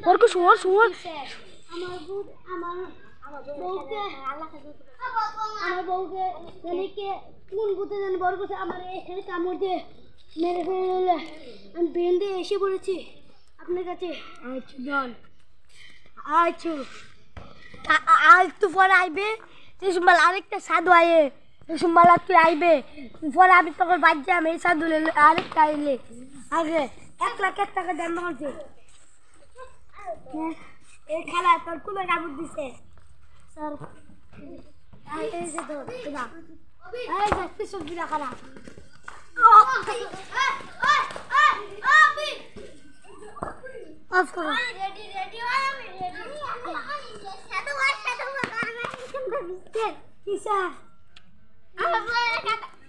বরকু শুয়োর শুয়োর আমার বউকে জানি কে কোন ভূতে জানি বড় করছে আমার এখানে কামড় দিয়ে মেরে ফেলে আমি বেঁধে এসে পড়েছি আপনার কাছে। আচ্ছা জন আচ্ছা আর একটু পরে আইবে সুমাল আরেকটা সাধু আয়ে সুমাল তুই আইবে পরে আমি তখন বাজ্যে আমি এই সাধু আরেকটা আইলে আগে 1,00,000 টাকা দেন বলছে এই খেলা তোর কুলে কাপড় দিছে স্যার এই যে তোর না এই যে কিসব বিরা খানা অফ করো রেডি আমি রেডি সাধু কিসা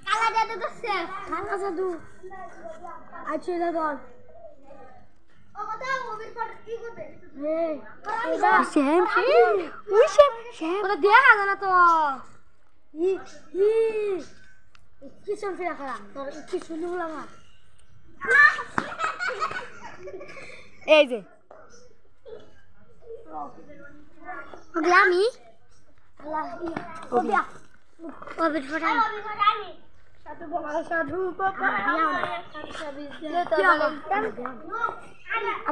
কালা জাদু করছে খানা সাধু আচ্ছা দাদা ও কথা মুভির পর কি করবে এই শ্যাম শ্যাম ওই শ্যাম শ্যাম ওটা দেখা যায় না তো কি চলছে রাখা তোর কি শুনু লাগা এই যে গ্লামি আল্লাহ ওবিয়া ওবিট ফটাই সাধু বাবা সাধু বাবা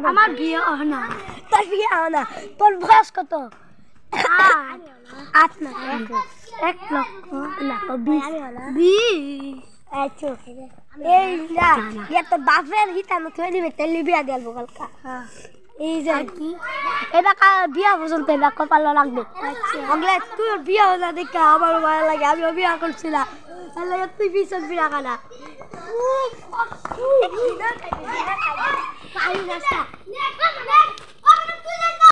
আমার বিয়ে হয় না তোর বিয়ে হয় না তোর বয়স কত 8 না 1 লক্ষ না 20 আচ্ছা এই না এত বাপের হিতানো থই দিবে তেলি বিয়া দেব কালকা এই যে এটা বিয়া পর্যন্ত এটা কপাল লাগবে ওগলে তুই বিয়া হলা দেখে আমার ভালো লাগে আমি বিয়া করছি না তাহলে তুই বিশক বিয়া কানা পাই রাস্তা